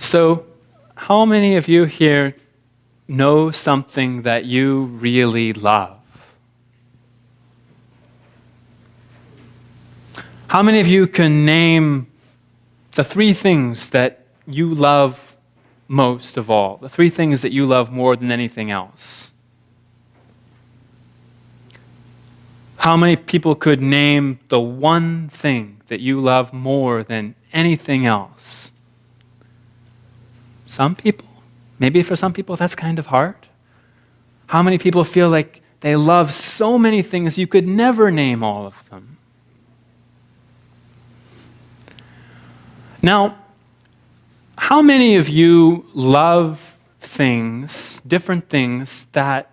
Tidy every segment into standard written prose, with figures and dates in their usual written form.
So, how many of you here know something that you really love? How many of you can name the 3 things that you love most of all? The 3 things that you love more than anything else? How many people could name the one thing that you love more than anything else? Some people. Maybe for some people that's kind of hard. How many people feel like they love so many things you could never name all of them? Now, how many of you love things, different things, that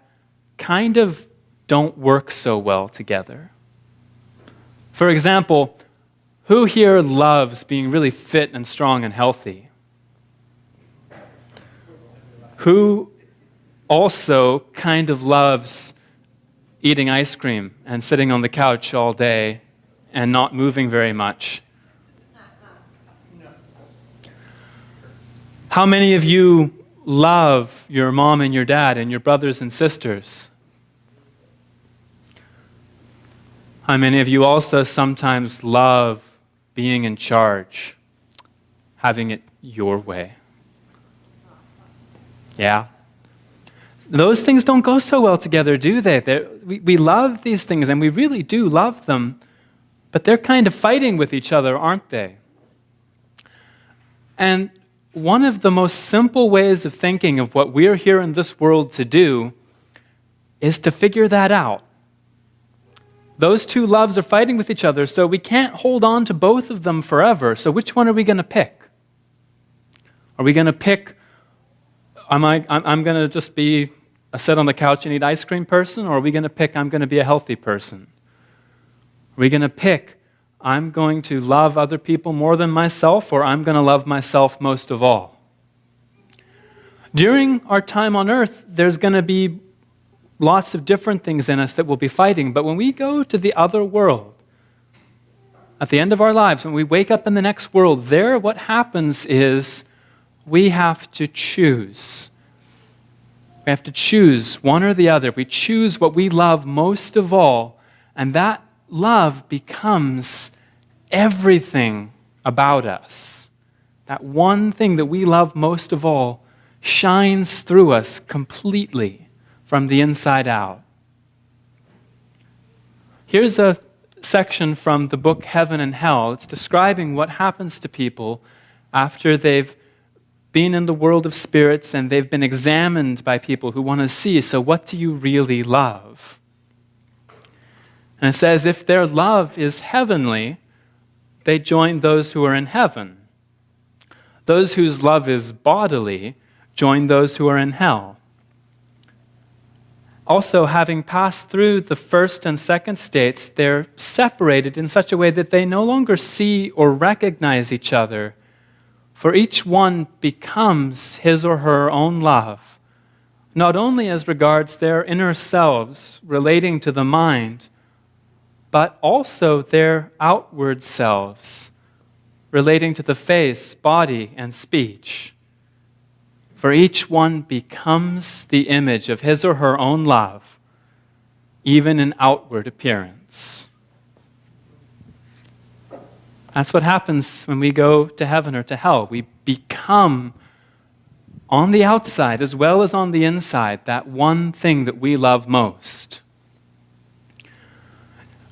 kind of don't work so well together? For example, who here loves being really fit and strong and healthy? Who also kind of loves eating ice cream and sitting on the couch all day and not moving very much? How many of you love your mom and your dad and your brothers and sisters? How many of you also sometimes love being in charge, having it your way? Yeah. Those things don't go so well together, do they? We love these things, and we really do love them, but they're kind of fighting with each other, aren't they? And one of the most simple ways of thinking of what we're here in this world to do is to figure that out. Those 2 loves are fighting with each other, so we can't hold on to both of them forever. So which one are we going to pick? Are we going to pick, I'm going to just be a sit on the couch and eat ice cream person, or are we going to pick, I'm going to be a healthy person? Are we going to pick, I'm going to love other people more than myself, or I'm going to love myself most of all? During our time on earth, there's going to be lots of different things in us that will be fighting, but when we go to the other world, at the end of our lives, when we wake up in the next world, there what happens is we have to choose. We have to choose one or the other. We choose what we love most of all, and that love becomes everything about us. That one thing that we love most of all shines through us completely from the inside out. Here's a section from the book Heaven and Hell. It's describing what happens to people after they've been in the world of spirits and they've been examined by people who want to see, so what do you really love? And it says, if their love is heavenly, they join those who are in heaven. Those whose love is bodily join those who are in hell. Also, having passed through the first and second states, they're separated in such a way that they no longer see or recognize each other, for each one becomes his or her own love, not only as regards their inner selves relating to the mind, but also their outward selves relating to the face, body, and speech. For each one becomes the image of his or her own love, even in outward appearance. That's what happens when we go to heaven or to hell. We become, on the outside as well as on the inside, that one thing that we love most.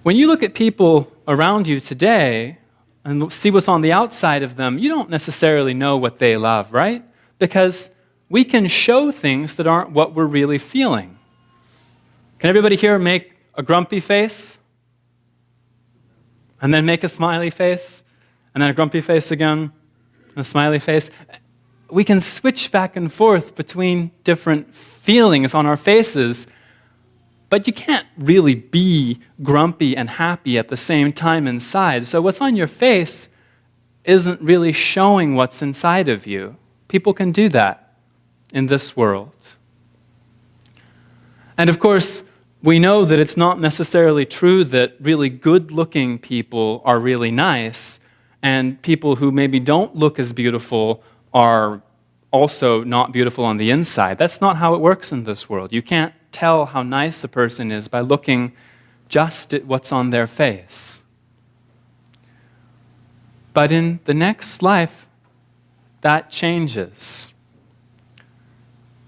When you look at people around you today and see what's on the outside of them, you don't necessarily know what they love, right? Because we can show things that aren't what we're really feeling. Can everybody here make a grumpy face? And then make a smiley face? And then a grumpy face again? And a smiley face? We can switch back and forth between different feelings on our faces, but you can't really be grumpy and happy at the same time inside. So what's on your face isn't really showing what's inside of you. People can do that in this world. And of course, we know that it's not necessarily true that really good-looking people are really nice, and people who maybe don't look as beautiful are also not beautiful on the inside. That's not how it works in this world. You can't tell how nice a person is by looking just at what's on their face. But in the next life, that changes.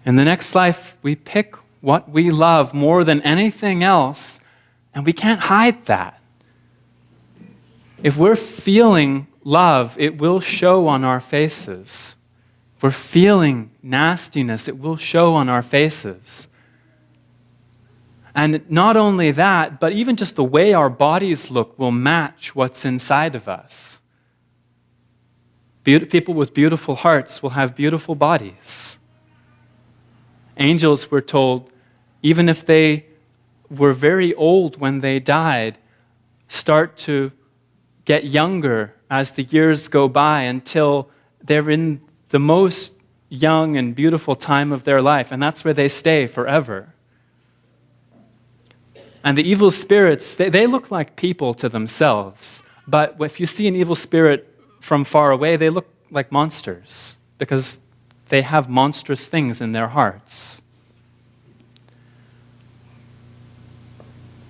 In the next life, we pick what we love more than anything else, and we can't hide that. If we're feeling love, it will show on our faces. If we're feeling nastiness, it will show on our faces. And not only that, but even just the way our bodies look will match what's inside of us. People with beautiful hearts will have beautiful bodies. Angels, we're told, even if they were very old when they died, start to get younger as the years go by until they're in the most young and beautiful time of their life, and that's where they stay forever. And the evil spirits, they look like people to themselves, but if you see an evil spirit from far away, they look like monsters because they have monstrous things in their hearts.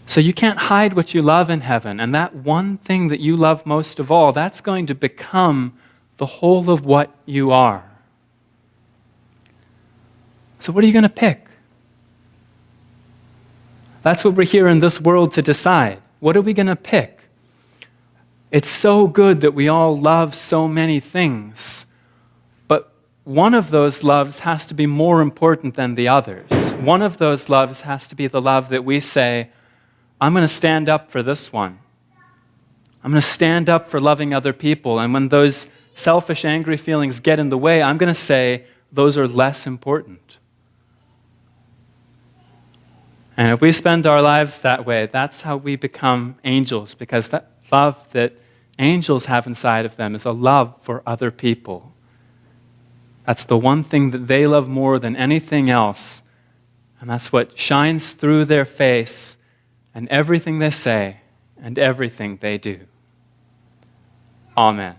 So you can't hide what you love in heaven, and that one thing that you love most of all, that's going to become the whole of what you are. So what are you going to pick? That's what we're here in this world to decide. What are we going to pick? It's so good that we all love so many things, but one of those loves has to be more important than the others. One of those loves has to be the love that we say, I'm going to stand up for this one. I'm going to stand up for loving other people, and when those selfish, angry feelings get in the way, I'm going to say those are less important. And if we spend our lives that way, that's how we become angels, because that love that angels have inside of them is a love for other people. That's the one thing that they love more than anything else, and that's what shines through their face and everything they say and everything they do. Amen.